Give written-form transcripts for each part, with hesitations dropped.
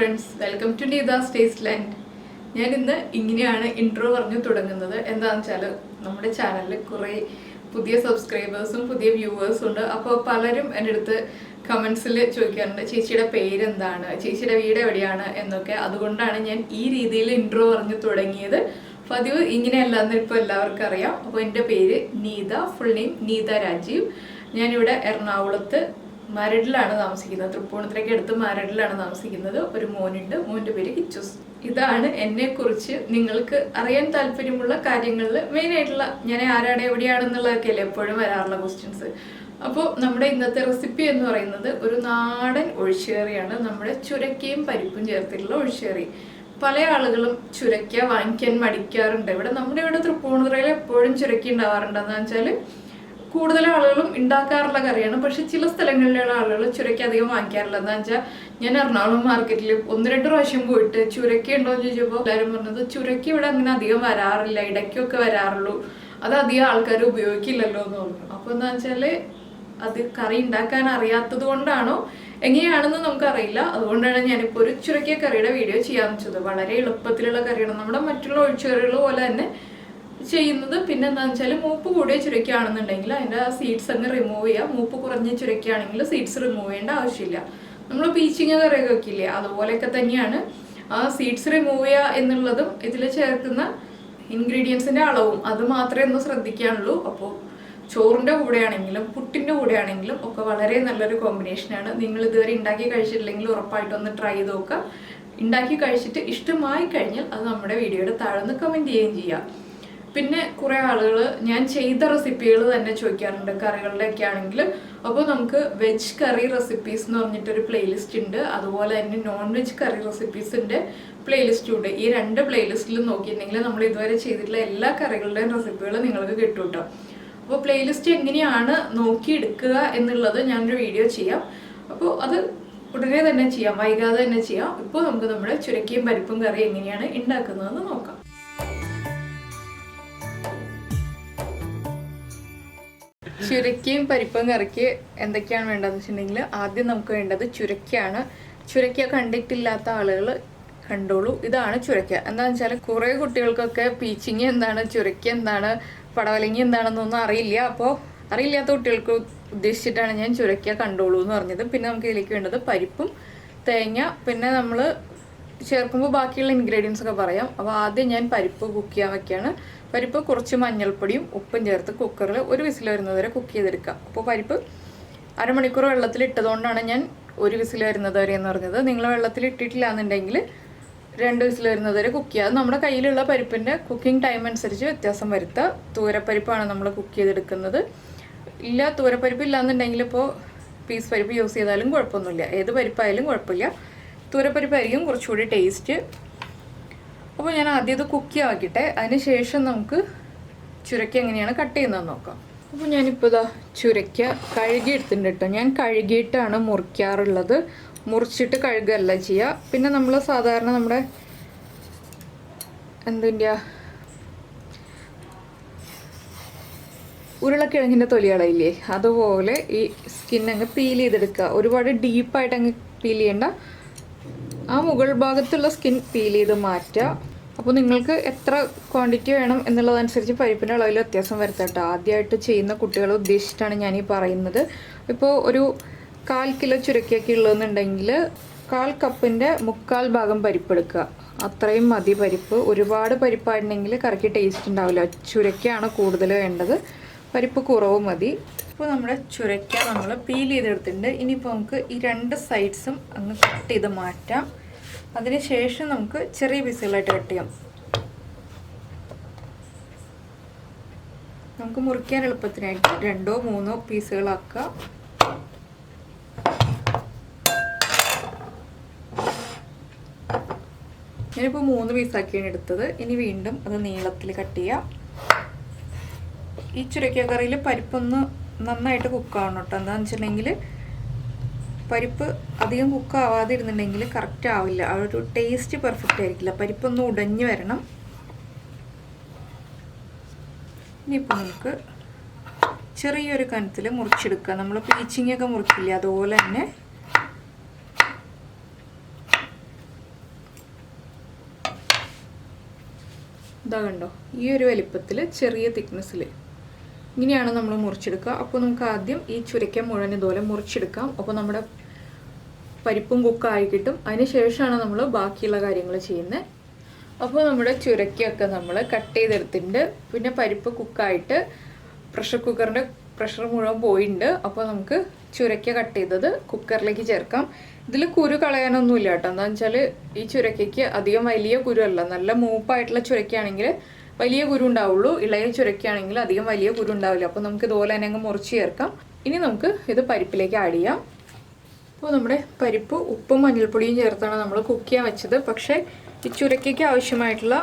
friends, welcome to Neethas Tasteland. ഞാൻ ഇന്ന് ഇങ്ങനെയാണ് ഇൻട്രോ പറഞ്ഞു തുടങ്ങുന്നത്. എന്താണെന്ന് വെച്ചാൽ നമ്മുടെ ചാനലിൽ കുറേ പുതിയ സബ്സ്ക്രൈബേഴ്സും പുതിയ വ്യൂവേഴ്സും ഉണ്ട്. അപ്പോൾ പലരും എൻ്റെ അടുത്ത് കമൻസിൽ ചോദിക്കാറുണ്ട് ചേച്ചിയുടെ പേരെന്താണ്, ചേച്ചിയുടെ വീട് എവിടെയാണ് എന്നൊക്കെ. അതുകൊണ്ടാണ് ഞാൻ ഈ രീതിയിൽ ഇൻട്രോ പറഞ്ഞു തുടങ്ങിയത്. പതിവ് ഇങ്ങനെയല്ലാന്ന് ഇപ്പോൾ എല്ലാവർക്കും അറിയാം. അപ്പോൾ എൻ്റെ പേര് നീത, ഫുൾ നെയിം നീത രാജീവ്. ഞാനിവിടെ എറണാകുളത്ത് മരടിലാണ് താമസിക്കുന്നത്. തൃപ്പൂണിത്തുറയ്ക്ക് അടുത്ത് മരടിലാണ് താമസിക്കുന്നത്. ഒരു മോനുണ്ട്, മോൻ്റെ പേര് കിച്ചൂസ്. ഇതാണ് എന്നെക്കുറിച്ച് നിങ്ങൾക്ക് അറിയാൻ താല്പര്യമുള്ള കാര്യങ്ങളിൽ മെയിനായിട്ടുള്ള ഞാൻ ആരാണ് എവിടെയാണെന്നുള്ളതൊക്കെ അല്ലേ എപ്പോഴും വരാറുള്ള ക്വസ്റ്റ്യൻസ്. അപ്പോൾ നമ്മുടെ ഇന്നത്തെ റെസിപ്പി എന്ന് പറയുന്നത് ഒരു നാടൻ ഒഴിച്ചുകറിയാണ്. നമ്മുടെ ചുരക്കയും പരിപ്പും ചേർത്തിട്ടുള്ള ഒഴിച്ചുകറി. പല ആളുകളും ചുരക്ക വാങ്ങിക്കാൻ മടിക്കാറുണ്ട്. നമ്മുടെ ഇവിടെ തൃപ്പൂണിത്തുറയിൽ എപ്പോഴും ചുരക്ക ഉണ്ടാവാറുണ്ടെന്ന് വെച്ചാൽ കൂടുതൽ ആളുകളും ഉണ്ടാക്കാറുള്ള കറിയാണ്. പക്ഷെ ചില സ്ഥലങ്ങളിലുള്ള ആളുകൾ ചുരക്ക അധികം വാങ്ങിക്കാറില്ല. എന്താ വെച്ചാൽ ഞാൻ എറണാകുളം മാർക്കറ്റിൽ 1-2 പ്രാവശ്യം പോയിട്ട് ചുരക്ക ഉണ്ടോ എന്ന് ചോദിച്ചപ്പോൾ എല്ലാവരും പറഞ്ഞത് ചുരക്ക ഇവിടെ അങ്ങനെ അധികം വരാറില്ല, ഇടയ്ക്കൊക്കെ വരാറുള്ളൂ, അത് അധികം ആൾക്കാർ ഉപയോഗിക്കില്ലല്ലോ എന്ന് പറഞ്ഞു. അപ്പോൾ എന്താ വെച്ചാൽ അത് കറി ഉണ്ടാക്കാൻ അറിയാത്തത് കൊണ്ടാണോ എങ്ങനെയാണെന്ന് നമുക്കറിയില്ല. അതുകൊണ്ടാണ് ഞാനിപ്പോൾ ഒരു ചുരക്ക കറിയുടെ വീഡിയോ ചെയ്യാന്ന് വെച്ചത്. വളരെ എളുപ്പത്തിലുള്ള കറിയാണ്, നമ്മുടെ മറ്റുള്ള ഒഴിച്ചുകറികൾ പോലെ തന്നെ ചെയ്യുന്നത്. പിന്നെ എന്താണെന്ന് വെച്ചാൽ മൂപ്പ് കൂടിയ ചുരക്കാണെന്നുണ്ടെങ്കിൽ അതിൻ്റെ ആ സീഡ്സ് അങ്ങ് റിമൂവ് ചെയ്യുക. മൂപ്പ് കുറഞ്ഞ ചുരക്കാണെങ്കിൽ സീഡ്സ് റിമൂവ് ചെയ്യേണ്ട ആവശ്യമില്ല. നമ്മൾ പീച്ചിങ്ങ കറിയൊക്കെ വെക്കില്ലേ, അതുപോലെയൊക്കെ തന്നെയാണ്. ആ സീഡ്സ് റിമൂവ് ചെയ്യുക എന്നുള്ളതും ഇതിൽ ചേർക്കുന്ന ഇൻഗ്രീഡിയൻസിൻ്റെ അളവും അത് മാത്രമേ ഒന്ന് ശ്രദ്ധിക്കാനുള്ളൂ. അപ്പോൾ ചോറിൻ്റെ കൂടെയാണെങ്കിലും പുട്ടിൻ്റെ കൂടെയാണെങ്കിലും ഒക്കെ വളരെ നല്ലൊരു കോമ്പിനേഷനാണ്. നിങ്ങൾ ഇതുവരെ ഉണ്ടാക്കി കഴിച്ചിട്ടില്ലെങ്കിൽ ഉറപ്പായിട്ടൊന്ന് ട്രൈ ചെയ്ത് നോക്കുക. ഉണ്ടാക്കി കഴിച്ചിട്ട് ഇഷ്ടമായി കഴിഞ്ഞാൽ അത് നമ്മുടെ വീഡിയോയുടെ താഴെ കമൻറ്റ് ചെയ്യുകയും ചെയ്യാം. പിന്നെ കുറേ ആളുകൾ ഞാൻ ചെയ്ത റെസിപ്പികൾ തന്നെ ചോദിക്കാറുണ്ട് കറികളുടെയൊക്കെ ആണെങ്കിൽ. അപ്പോൾ നമുക്ക് വെജ് കറി റെസിപ്പീസ് എന്ന് പറഞ്ഞിട്ടൊരു പ്ലേലിസ്റ്റ് ഉണ്ട്. അതുപോലെ തന്നെ നോൺ വെജ് കറി റെസിപ്പീസിൻ്റെ പ്ലേലിസ്റ്റും ഉണ്ട്. ഈ 2 പ്ലേലിസ്റ്റിലും നോക്കിയിട്ടുണ്ടെങ്കിൽ നമ്മൾ ഇതുവരെ ചെയ്തിട്ടുള്ള എല്ലാ കറികളുടെയും റെസിപ്പികൾ നിങ്ങൾക്ക് കിട്ടും കേട്ടോ. അപ്പോൾ പ്ലേലിസ്റ്റ് എങ്ങനെയാണ് നോക്കിയെടുക്കുക എന്നുള്ളത് ഞാനൊരു വീഡിയോ ചെയ്യാം. അപ്പോൾ അത് ഉടനെ തന്നെ ചെയ്യാം, വൈകാതെ തന്നെ ചെയ്യാം. ഇപ്പോൾ നമുക്ക് നമ്മുടെ ചുരക്കയും പരിപ്പും കറി എങ്ങനെയാണ് ഉണ്ടാക്കുന്നതെന്ന് നോക്കാം. ചുരക്കയും പരിപ്പും കറിക്ക് എന്തൊക്കെയാണ് വേണ്ടതെന്ന് വെച്ചിട്ടുണ്ടെങ്കിൽ ആദ്യം നമുക്ക് വേണ്ടത് ചുരക്കയാണ്. ചുരക്ക കണ്ടിട്ടില്ലാത്ത ആളുകൾ കണ്ടോളൂ. ഇതാണ് ചുരക്ക. എന്താണെന്ന് വെച്ചാൽ കുറേ കുട്ടികൾക്കൊക്കെ പീച്ചിങ്ങ എന്താണ്, ചുരക്ക എന്താണ്, പടവലങ്ങി എന്താണെന്നൊന്നും അറിയില്ല. അപ്പോൾ അറിയില്ലാത്ത കുട്ടികൾക്ക് ഉദ്ദേശിച്ചിട്ടാണ് ഞാൻ ചുരക്ക കണ്ടോളൂ എന്ന് പറഞ്ഞത്. പിന്നെ നമുക്ക് ഇതിലേക്ക് വേണ്ടത് പരിപ്പും തേങ്ങ, പിന്നെ നമ്മൾ ചേർക്കുമ്പോൾ ബാക്കിയുള്ള ഇൻഗ്രീഡിയൻസ് ഒക്കെ പറയാം. അപ്പോൾ ആദ്യം ഞാൻ പരിപ്പ് കുക്ക് ചെയ്യാൻ വയ്ക്കുകയാണ്. പരിപ്പ് കുറച്ച് മഞ്ഞൾപ്പൊടിയും ഉപ്പും ചേർത്ത് കുക്കറിൽ 1 വിസിൽ വരുന്നത് വരെ കുക്ക് ചെയ്തെടുക്കുക. അപ്പോൾ പരിപ്പ് അരമണിക്കൂർ വെള്ളത്തിൽ ഇട്ടതുകൊണ്ടാണ് ഞാൻ 1 വിസിൽ വരുന്നത് വരെ എന്ന് പറഞ്ഞത്. നിങ്ങൾ വെള്ളത്തിൽ ഇട്ടിട്ടില്ല എന്നുണ്ടെങ്കിൽ 2 വിസിൽ വരുന്നത് വരെ കുക്ക് ചെയ്യുക. നമ്മുടെ കയ്യിലുള്ള പരിപ്പിൻ്റെ കുക്കിംഗ് ടൈം അനുസരിച്ച് വ്യത്യാസം വരുത്തുക. തൂരപ്പരിപ്പാണ് നമ്മൾ കുക്ക് ചെയ്തെടുക്കുന്നത്. ഇല്ല തൂരപ്പരിപ്പ് ഇല്ലാന്നുണ്ടെങ്കിൽ ഇപ്പോൾ പീസ് പരിപ്പ് യൂസ് ചെയ്താലും കുഴപ്പമൊന്നുമില്ല, ഏത് പരിപ്പായാലും കുഴപ്പമില്ല. തൂരപ്പരിപ്പായിരിക്കും കുറച്ചുകൂടി ടേസ്റ്റ്. അപ്പോൾ ഞാൻ ആദ്യം ഇത് കുക്ക് ആക്കിട്ടെ, അതിന് ശേഷം നമുക്ക് ചുരക്ക എങ്ങനെയാണ് കട്ട് ചെയ്യുന്നത് നോക്കാം. അപ്പോൾ ഞാനിപ്പോൾ ഇതാ ചുരക്ക കഴുകി എടുത്തിട്ടുണ്ട് കേട്ടോ. ഞാൻ കഴുകിയിട്ടാണ് മുറിക്കാറുള്ളത്, മുറിച്ചിട്ട് കഴുകല്ല ചെയ്യുക. പിന്നെ നമ്മൾ സാധാരണ നമ്മുടെ എന്തിൻ്റെ ഉരുളക്കിഴങ്ങിൻ്റെ തൊലികളയില്ലേ, അതുപോലെ ഈ സ്കിൻ അങ്ങ് പീൽ ചെയ്തെടുക്കുക. ഒരുപാട് ഡീപ്പായിട്ട് അങ്ങ് പീൽ ചെയ്യേണ്ട, ആ മുകൾ ഭാഗത്തുള്ള സ്കിൻ പീൽ ചെയ്ത് മാറ്റുക. അപ്പോൾ നിങ്ങൾക്ക് എത്ര ക്വാണ്ടിറ്റി വേണം എന്നുള്ളതനുസരിച്ച് പരിപ്പിൻ്റെ അളവിൽ വ്യത്യാസം വരുത്തട്ടോ. ആദ്യമായിട്ട് ചെയ്യുന്ന കുട്ടികളെ ഉദ്ദേശിച്ചിട്ടാണ് ഞാൻ ഈ പറയുന്നത്. ഇപ്പോൾ ഒരു 1/4 കിലോ ചുരക്കൊക്കെ ഉള്ളതെന്നുണ്ടെങ്കിൽ 1/4 കപ്പിൻ്റെ 1/4 ഭാഗം പരിപ്പ് എടുക്കുക. അത്രയും മതി പരിപ്പ്. ഒരുപാട് പരിപ്പായിട്ടുണ്ടെങ്കിൽ കറിക്ക് ടേസ്റ്റ് ഉണ്ടാവില്ല. ചുരക്കയാണ് കൂടുതൽ വേണ്ടത്, പരിപ്പ് കുറവ് മതി. ഇപ്പോൾ നമ്മുടെ ചുരക്ക നമ്മൾ പീൽ ചെയ്തെടുത്തിട്ടുണ്ട്. ഇനിയിപ്പോൾ നമുക്ക് ഈ 2 സൈഡ്സും അങ്ങ് കട്ട് ചെയ്ത് മാറ്റാം. അതിന് ശേഷം നമുക്ക് ചെറിയ പീസുകളായിട്ട് കട്ട് ചെയ്യാം. നമുക്ക് മുറിക്കാൻ എളുപ്പത്തിനായിട്ട് 2-3 പീസുകളാക്കുക. ഞാനിപ്പോൾ 3 പീസാക്കിയാണ് എടുത്തത്. ഇനി വീണ്ടും അത് നീളത്തിൽ കട്ട് ചെയ്യാം. ഈ ചുരക്ക കറിയിൽ പരിപ്പൊന്ന് നന്നായിട്ട് കുക്കാവണം കേട്ടോ. എന്താണെന്ന് വെച്ചിട്ടുണ്ടെങ്കിൽ പരിപ്പ് അധികം കുക്കാവാതെ ഇരുന്നുണ്ടെങ്കിൽ കറക്റ്റ് ആവില്ല, ആ ഒരു ടേസ്റ്റ് പെർഫെക്റ്റ് ആയിരിക്കില്ല. പരിപ്പൊന്ന് ഉടഞ്ഞു വരണം. ഇനിയിപ്പോൾ നമുക്ക് ചെറിയൊരു കനത്തിൽ മുറിച്ചെടുക്കുക. നമ്മൾ പീച്ചിങ്ങൊക്കെ മുറിക്കില്ല അതുപോലെ തന്നെ ഇതാ കണ്ടോ, ഈ ഒരു വലിപ്പത്തിൽ ചെറിയ തിക്നെസ്സിൽ ഇങ്ങനെയാണ് നമ്മൾ മുറിച്ചെടുക്കുക. അപ്പോൾ നമുക്ക് ആദ്യം ഈ ചുരക്ക മുഴുവൻ ഇതുപോലെ മുറിച്ചെടുക്കാം. അപ്പോൾ നമ്മുടെ പരിപ്പും കുക്കായി കിട്ടും. അതിന് ശേഷമാണ് നമ്മൾ ബാക്കിയുള്ള കാര്യങ്ങൾ ചെയ്യുന്നത്. അപ്പോൾ നമ്മുടെ ചുരക്കയൊക്കെ നമ്മൾ കട്ട് ചെയ്തെടുത്തിട്ടുണ്ട്. പിന്നെ പരിപ്പ് കുക്കായിട്ട് പ്രഷർ കുക്കറിൻ്റെ പ്രഷർ മുഴുവൻ പോയിട്ടുണ്ട്. അപ്പോൾ നമുക്ക് ചുരക്ക കട്ട് ചെയ്തത് കുക്കറിലേക്ക് ചേർക്കാം. ഇതിൽ കുരു കളയാനൊന്നുമില്ല കേട്ടോ. എന്താണെന്ന് വെച്ചാൽ ഈ ചുരക്കയ്ക്ക് അധികം വലിയ കുരു അല്ല. നല്ല മൂപ്പായിട്ടുള്ള ചുരക്കയാണെങ്കിൽ വലിയ കുരു ഉണ്ടാവുള്ളൂ. ഇളയ ചുരക്കയാണെങ്കിൽ അധികം വലിയ കുരു ഉണ്ടാവില്ല. അപ്പോൾ നമുക്ക് ഇതുപോലെ തന്നെ അങ്ങ് മുറിച്ച് ചേർക്കാം. ഇനി നമുക്ക് ഇത് പരിപ്പിലേക്ക് ആഡ് ചെയ്യാം. അപ്പോൾ നമ്മുടെ പരിപ്പ് ഉപ്പും മഞ്ഞൾപ്പൊടിയും ചേർത്താണ് നമ്മൾ കുക്ക് ചെയ്യാൻ വെച്ചത്. പക്ഷേ ഈ ചുരക്കയ്ക്ക് ആവശ്യമായിട്ടുള്ള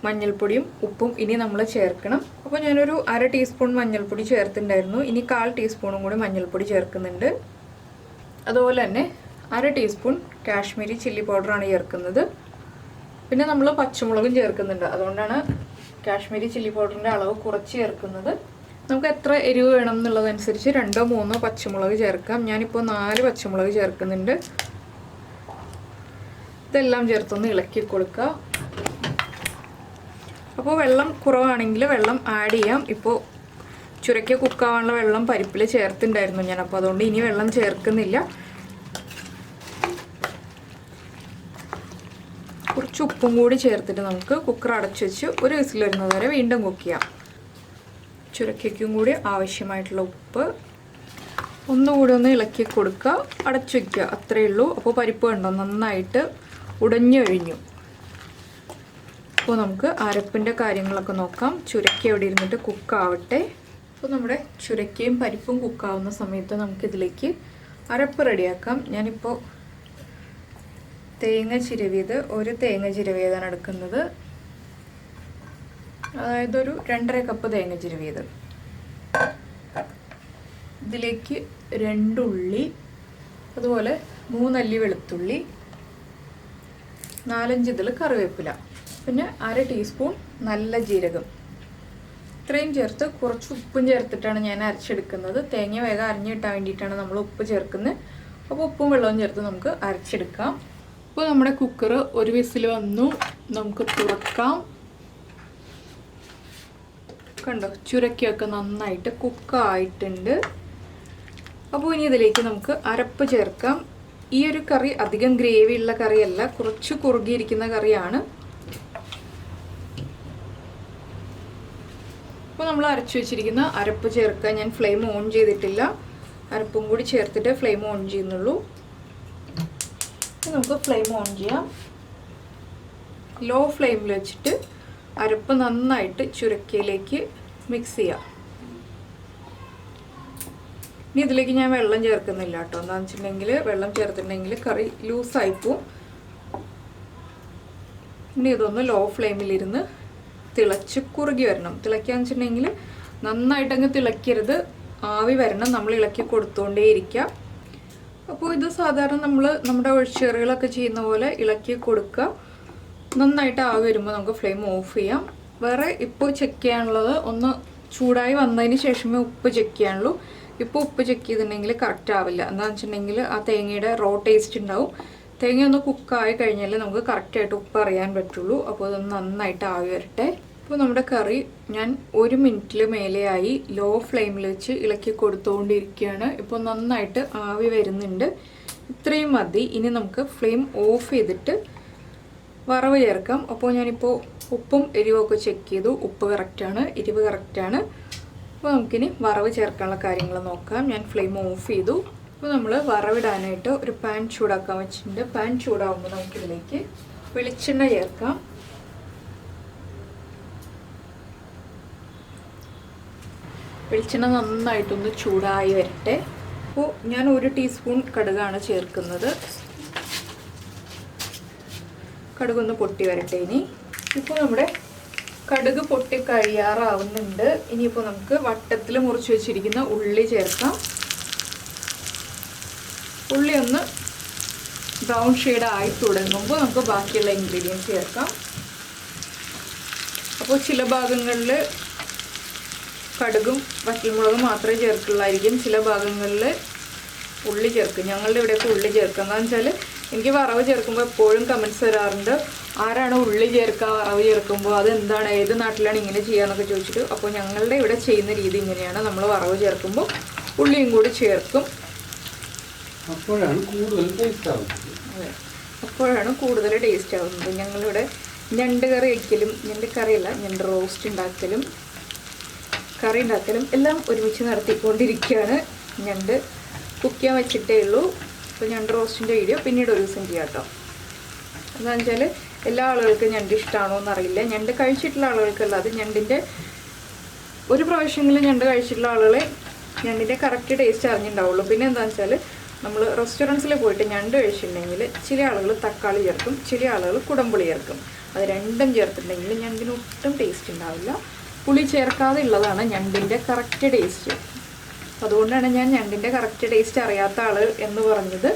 മഞ്ഞൾപ്പൊടിയും ഉപ്പും ഇനി നമ്മൾ ചേർക്കണം. അപ്പോൾ ഞാനൊരു 1/2 ടീസ്പൂൺ മഞ്ഞൾപ്പൊടി ചേർത്തിട്ടുണ്ടായിരുന്നു. ഇനി 1/4 ടീസ്പൂണും കൂടി മഞ്ഞൾപ്പൊടി ചേർക്കുന്നുണ്ട്. അതുപോലെ തന്നെ 1/2 ടീസ്പൂൺ കാശ്മീരി ചില്ലി പൗഡറാണ് ചേർക്കുന്നത്. പിന്നെ നമ്മൾ പച്ചമുളകും ചേർക്കുന്നുണ്ട്. അതുകൊണ്ടാണ് കാശ്മീരി ചില്ലി പൗഡറിൻ്റെ അളവ് കുറച്ച് ചേർക്കുന്നത്. നമുക്ക് എത്ര എരിവ് വേണം എന്നുള്ളതനുസരിച്ച് 2 or 3 പച്ചമുളക് ചേർക്കാം. ഞാനിപ്പോൾ 4 പച്ചമുളക് ചേർക്കുന്നുണ്ട്. ഇതെല്ലാം ചേർത്തൊന്ന് ഇളക്കി കൊടുക്കുക. അപ്പോൾ വെള്ളം കുറവാണെങ്കിൽ വെള്ളം ആഡ് ചെയ്യാം. ഇപ്പോൾ ചുരക്ക കുക്കാവാനുള്ള വെള്ളം പരിപ്പിൽ ചേർത്തിട്ടുണ്ടായിരുന്നു ഞാൻ. അപ്പോൾ അതുകൊണ്ട് ഇനി വെള്ളം ചേർക്കുന്നില്ല. കുറച്ച് ഉപ്പും കൂടി ചേർത്തിട്ട് നമുക്ക് കുക്കർ അടച്ചു വെച്ച് ഒരു വിസിൽ വരുന്നത് വരെ വീണ്ടും കുക്ക് ചെയ്യാം. ചുരക്കയ്ക്കും കൂടി ആവശ്യമായിട്ടുള്ള ഉപ്പ് ഒന്നുകൂടി ഒന്ന് ഇളക്കി കൊടുക്കുക, അടച്ചു വയ്ക്കുക. അത്രയേ ഉള്ളൂ. അപ്പോൾ പരിപ്പ് കണ്ടോ നന്നായിട്ട് ഉടഞ്ഞു കഴിഞ്ഞു. അപ്പോൾ നമുക്ക് അരപ്പിൻ്റെ കാര്യങ്ങളൊക്കെ നോക്കാം. ചുരക്ക ഇവിടെ ഇരുന്നിട്ട് കുക്കാവട്ടെ. അപ്പോൾ നമ്മുടെ ചുരക്കയും പരിപ്പും കുക്കാവുന്ന സമയത്ത് നമുക്കിതിലേക്ക് അരപ്പ് റെഡിയാക്കാം. ഞാനിപ്പോൾ തേങ്ങ ചിരവിയത്, ഒരു തേങ്ങ ചിരവിയതാണ് എടുക്കുന്നത്. അതായത് ഒരു 2.5 കപ്പ് തേങ്ങ ചിരവിയത്. ഇതിലേക്ക് 2 ഉള്ളി, അതുപോലെ 3 അല്ലി വെളുത്തുള്ളി, 4-5 ഇതിൽ കറിവേപ്പില, പിന്നെ 1/2 ടീസ്പൂൺ നല്ല ജീരകം. ഇത്രയും ചേർത്ത് കുറച്ച് ഉപ്പും ചേർത്തിട്ടാണ് ഞാൻ അരച്ചെടുക്കുന്നത്. തേങ്ങ വേഗം അരഞ്ഞു കിട്ടാൻ വേണ്ടിയിട്ടാണ് നമ്മൾ ഉപ്പ് ചേർക്കുന്നത്. അപ്പോൾ ഉപ്പും വെള്ളവും ചേർത്ത് നമുക്ക് അരച്ചെടുക്കാം. അപ്പോൾ നമ്മുടെ കുക്കർ ഒരു വിസിൽ വന്നു. നമുക്ക് തുറക്കാം. കണ്ടോ, ചുരക്കയൊക്കെ നന്നായിട്ട് കുക്കായിട്ടുണ്ട്. അപ്പോൾ ഇനി ഇതിലേക്ക് നമുക്ക് അരപ്പ് ചേർക്കാം. ഈ ഒരു കറി അധികം ഗ്രേവി ഉള്ള കറിയല്ല, കുറച്ച് കുറുകിയിരിക്കുന്ന കറിയാണ്. അപ്പോൾ നമ്മൾ അരച്ചു വെച്ചിരിക്കുന്ന അരപ്പ് ചേർക്കാൻ ഞാൻ ഫ്ലെയിം ഓൺ ചെയ്തിട്ടില്ല. അരപ്പും കൂടി ചേർത്തിട്ട് ഫ്ലെയിം ഓൺ ചെയ്യുന്നുള്ളൂ. നമുക്ക് ഫ്ലെയിം ഓൺ ചെയ്യാം. ലോ ഫ്ലെയിമിൽ വെച്ചിട്ട് അരപ്പ് നന്നായിട്ട് ചുരക്കയിലേക്ക് മിക്സ് ചെയ്യാം. ഇനി ഇതിലേക്ക് ഞാൻ വെള്ളം ചേർക്കുന്നില്ല കേട്ടോ. എന്താണെന്ന് വെച്ചിട്ടുണ്ടെങ്കിൽ വെള്ളം ചേർത്തിട്ടുണ്ടെങ്കിൽ കറി ലൂസായി പോവും. ഇനി ഇതൊന്ന് ലോ ഫ്ലെയിമിലിരുന്ന് തിളച്ച് കുറുകി വരണം. തിളയ്ക്കാന്ന് വെച്ചിട്ടുണ്ടെങ്കിൽ നന്നായിട്ടങ്ങ് തിളയ്ക്കരുത്, ആവി വരണം. നമ്മൾ ഇളക്കി കൊടുത്തുകൊണ്ടേയിരിക്കുക. അപ്പോൾ ഇത് സാധാരണ നമ്മൾ നമ്മുടെ ഒഴിച്ചുകറികളൊക്കെ ചെയ്യുന്ന പോലെ ഇളക്കി കൊടുക്കുക. നന്നായിട്ട് ആവി വരുമ്പോൾ നമുക്ക് ഫ്ലെയിം ഓഫ് ചെയ്യാം. വേറെ ഇപ്പോൾ ചെക്ക് ചെയ്യാനുള്ളത്, ഒന്ന് ചൂടായി വന്നതിന് ശേഷമേ ഉപ്പ് ചെക്ക് ചെയ്യാനുള്ളൂ. ഇപ്പോൾ ഉപ്പ് ചെക്ക് ചെയ്തിട്ടുണ്ടെങ്കിൽ കറക്റ്റ് ആവില്ല. എന്താണെന്ന് വെച്ചിട്ടുണ്ടെങ്കിൽ ആ തേങ്ങയുടെ റോ ടേസ്റ്റ് ഉണ്ടാവും. തേങ്ങ ഒന്ന് കുക്കായി കഴിഞ്ഞാൽ നമുക്ക് കറക്റ്റായിട്ട് ഉപ്പ് അറിയാൻ പറ്റുള്ളൂ. അപ്പോൾ അതൊന്ന് നന്നായിട്ട് ആവി വരട്ടെ. അപ്പോൾ നമ്മുടെ കറി ഞാൻ 1 മിനിറ്റിൽ മേലെയായി ലോ ഫ്ലെയിമിൽ വെച്ച് ഇളക്കി കൊടുത്തുകൊണ്ടിരിക്കുകയാണ്. ഇപ്പോൾ നന്നായിട്ട് ആവി വരുന്നുണ്ട്. ഇത്രയും മതി. ഇനി നമുക്ക് ഫ്ലെയിം ഓഫ് ചെയ്തിട്ട് വറവ് ചേർക്കാം. അപ്പോൾ ഞാനിപ്പോൾ ഉപ്പും എരിവൊക്കെ ചെക്ക് ചെയ്തു. ഉപ്പ് കറക്റ്റാണ്, എരിവ് കറക്റ്റാണ്. അപ്പോൾ നമുക്കിനി വറവ് ചേർക്കാനുള്ള കാര്യങ്ങൾ നോക്കാം. ഞാൻ ഫ്ലെയിം ഓഫ് ചെയ്തു. അപ്പോൾ നമ്മൾ വറവിടാനായിട്ട് ഒരു പാൻ ചൂടാക്കാൻ വെച്ചിട്ടുണ്ട്. പാൻ ചൂടാകുമ്പോൾ നമുക്കിതിലേക്ക് വെളിച്ചെണ്ണ ചേർക്കാം. വെളിച്ചെണ്ണ നന്നായിട്ടൊന്ന് ചൂടായി വരട്ടെ. അപ്പോൾ ഞാൻ 1 ടീസ്പൂൺ കടുകാണ് ചേർക്കുന്നത്. കടുകൊന്ന് പൊട്ടി വരട്ടെ. ഇപ്പോൾ നമ്മുടെ കടുക് പൊട്ടി കഴിയാറാവുന്നുണ്ട്. ഇനിയിപ്പോൾ നമുക്ക് വട്ടത്തിൽ മുറിച്ച് വെച്ചിരിക്കുന്ന ഉള്ളി ചേർക്കാം. ഉള്ളി ഒന്ന് ബ്രൗൺ ഷെയ്ഡ് ആയി തുടങ്ങുമ്പോൾ നമുക്ക് ബാക്കിയുള്ള ഇൻഗ്രീഡിയൻസ് ചേർക്കാം. അപ്പോൾ ചില ഭാഗങ്ങളിൽ കടുകും വറ്റൽമുളകും മാത്രമേ ചേർക്കുള്ളായിരിക്കും. ചില ഭാഗങ്ങളിൽ ഉള്ളി ചേർക്കും. ഞങ്ങളുടെ ഇവിടെയൊക്കെ ഉള്ളി ചേർക്കുക. എന്താണെന്ന് വെച്ചാൽ എനിക്ക് വറവ് ചേർക്കുമ്പോൾ എപ്പോഴും കമൻറ്റ്സ് വരാറുണ്ട്, ആരാണ് ഉള്ളി ചേർക്കുക വറവ് ചേർക്കുമ്പോൾ, അതെന്താണ്, ഏത് നാട്ടിലാണ് ഇങ്ങനെ ചെയ്യാന്നൊക്കെ ചോദിച്ചിട്ട്. അപ്പോൾ ഞങ്ങളുടെ ഇവിടെ ചെയ്യുന്ന രീതി ഇങ്ങനെയാണ്. നമ്മൾ വറവ് ചേർക്കുമ്പോൾ ഉള്ളിയും കൂടി ചേർക്കും. അപ്പോഴാണ് കൂടുതൽ ടേസ്റ്റ് ആവുന്നത്. ഞങ്ങളിവിടെ ഞണ്ട് കറി വയ്ക്കലും, ഞണ്ട് കറിയല്ല ഞണ്ട് റോസ്റ്റ് ഉണ്ടാക്കലും കറി ഉണ്ടാക്കലും എല്ലാം ഒരുമിച്ച് നടത്തിക്കൊണ്ടിരിക്കുകയാണ്. ഞണ്ട് കുക്ക് ചെയ്യാൻ വെച്ചിട്ടേ ഉള്ളൂ. അപ്പോൾ ഞണ്ട് റോസ്റ്റിൻ്റെ വീഡിയോ പിന്നീട് ഒരു ദിവസം ചെയ്യാം കേട്ടോ. എന്താണെന്ന് വെച്ചാൽ എല്ലാ ആളുകൾക്കും ഞണ്ട് ഇഷ്ടമാണോ എന്നറിയില്ല. ഞണ്ട് കഴിച്ചിട്ടുള്ള ആളുകൾക്കല്ലാതെ ഞണ്ടിൻ്റെ ഒരു പ്രാവശ്യമെങ്കിലും ഞണ്ട് കഴിച്ചിട്ടുള്ള ആളുകളെ ഞണ്ടിൻ്റെ കറക്റ്റ് ടേസ്റ്റ് അറിഞ്ഞിട്ടുണ്ടാവുള്ളൂ. പിന്നെ എന്താണെന്ന് വെച്ചാൽ നമ്മൾ റെസ്റ്റോറൻറ്റ്സിൽ പോയിട്ട് ഞണ്ട് കഴിച്ചിട്ടുണ്ടെങ്കിൽ ചില ആളുകൾ തക്കാളി ചേർക്കും, ചില ആളുകൾ കുടംപുളി ചേർക്കും. അത് രണ്ടും ചേർത്തിട്ടുണ്ടെങ്കിൽ ഞണ്ടിന് ഒട്ടും ടേസ്റ്റ് ഉണ്ടാവില്ല. പുളി ചേർക്കാതെ ഉള്ളതാണ് ഞണ്ടിൻ്റെ കറക്റ്റ് ടേസ്റ്റ്. അതുകൊണ്ടാണ് ഞാൻ ഞണ്ടിൻ്റെ കറക്റ്റ് ടേസ്റ്റ് അറിയാത്ത ആൾ എന്ന് പറഞ്ഞത്.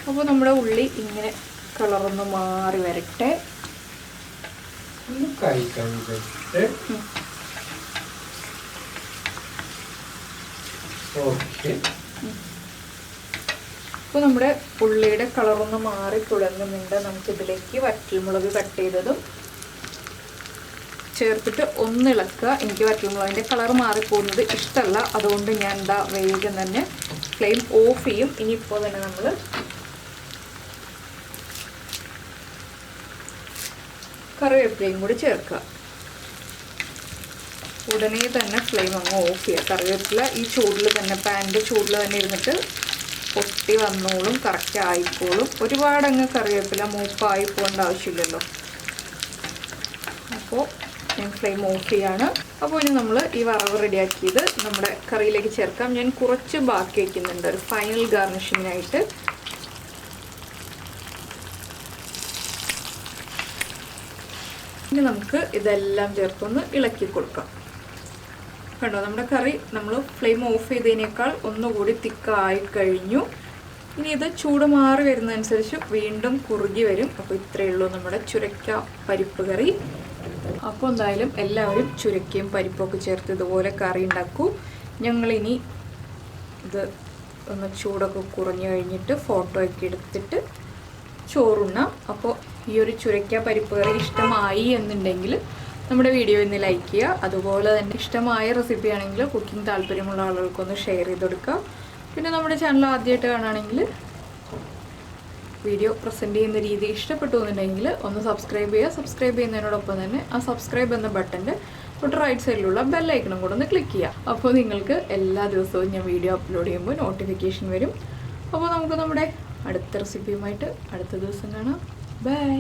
അപ്പോൾ നമ്മുടെ ഉള്ളി ഇങ്ങനെ കളറൊന്ന് മാറി വരട്ടെ. ഇപ്പോൾ നമ്മുടെ ഉള്ളിയുടെ കളറൊന്ന് മാറി തുടങ്ങുന്നുണ്ട്. നമുക്കിതിലേക്ക് വറ്റൽമുളക് കട്ട് ചെയ്തതും ചേർത്തിട്ട് ഒന്ന് ഇളക്കുക. എനിക്ക് വറ്റൽമുളകിൻ്റെ കളർ മാറിപ്പോകുന്നത് ഇഷ്ടമല്ല. അതുകൊണ്ട് ഞാൻ വേഗം തന്നെ ഫ്ലെയിം ഓഫ് ചെയ്യും. ഇനിയിപ്പോൾ തന്നെ നമ്മൾ കറിവേപ്പിലയും കൂടി ചേർക്കുക. ഉടനെ തന്നെ ഫ്ലെയിം അങ്ങ് ഓഫ് ചെയ്യുക. കറിവേപ്പില ഈ ചൂടിൽ തന്നെ, പാൻ്റെ ചൂടിൽ തന്നെ ഇരുന്നിട്ട് പൊട്ടി വന്നോളും, കറക്റ്റ് ആയിക്കോളും. ഒരുപാടങ്ങ് കറിവേപ്പില മൂപ്പായി പോകേണ്ട ആവശ്യമില്ലല്ലോ. അപ്പോൾ ഞാൻ ഫ്ലെയിം ഓഫ് ചെയ്യാണ്. അപ്പോൾ ഇനി നമ്മൾ ഈ വറവ് റെഡിയാക്കിയത് നമ്മുടെ കറിയിലേക്ക് ചേർക്കാം. ഞാൻ കുറച്ച് ബാക്കി വയ്ക്കുന്നുണ്ട് ഒരു ഫൈനൽ ഗാർണിഷിങ്ങിനായിട്ട്. ഇനി നമുക്ക് ഇതെല്ലാം ചേർത്തൊന്ന് ഇളക്കി കൊടുക്കാം. കണ്ടോ, നമ്മുടെ കറി നമ്മൾ ഫ്ലെയിം ഓഫ് ചെയ്തതിനേക്കാൾ ഒന്നുകൂടി തിക്കായി കഴിഞ്ഞു. ഇനി ഇത് ചൂട് മാറി വരുന്നതനുസരിച്ച് വീണ്ടും കുറുകി വരും. അപ്പോൾ ഇത്രയേ ഉള്ളൂ നമ്മുടെ ചുരക്ക പരിപ്പ് കറി. അപ്പോൾ എന്തായാലും എല്ലാവരും ചുരക്കയും പരിപ്പൊക്കെ ചേർത്ത് ഇതുപോലെ കറി ഉണ്ടാക്കൂ. ഞങ്ങളിനി ഇത് ഒന്ന് ചൂടൊക്കെ കുറഞ്ഞു കഴിഞ്ഞിട്ട് ഫോട്ടോ ഒക്കെ എടുത്തിട്ട് ചോറുണ്ണാം. അപ്പോൾ ഈ ഒരു ചുരക്ക പരിപ്പ് കറി ഇഷ്ടമായി എന്നുണ്ടെങ്കിൽ നമ്മുടെ വീഡിയോ ഇന്ന് ലൈക്ക് ചെയ്യുക. അതുപോലെ തന്നെ ഇഷ്ടമായ റെസിപ്പി ആണെങ്കിൽ കുക്കിംഗ് താല്പര്യമുള്ള ആളുകൾക്കൊന്ന് ഷെയർ ചെയ്ത് കൊടുക്കുക. പിന്നെ നമ്മുടെ ചാനൽ ആദ്യമായിട്ട് കാണുകയാണെങ്കിൽ വീഡിയോ പ്രസൻറ്റ് ചെയ്യുന്ന രീതി ഇഷ്ടപ്പെട്ടു എന്നുണ്ടെങ്കിൽ ഒന്ന് സബ്സ്ക്രൈബ് ചെയ്യുക. സബ്സ്ക്രൈബ് ചെയ്യുന്നതിനോടൊപ്പം തന്നെ ആ സബ്സ്ക്രൈബ് എന്ന ബട്ടൻ്റെ തൊട്ട് റൈറ്റ് സൈഡിലുള്ള ബെല്ലൈക്കണും കൂടെ ഒന്ന് ക്ലിക്ക് ചെയ്യുക. അപ്പോൾ നിങ്ങൾക്ക് എല്ലാ ദിവസവും ഞാൻ വീഡിയോ അപ്ലോഡ് ചെയ്യുമ്പോൾ നോട്ടിഫിക്കേഷൻ വരും. അപ്പോൾ നമുക്ക് നമ്മുടെ അടുത്ത റെസിപ്പിയുമായിട്ട് അടുത്ത ദിവസം കാണാം. ബൈ.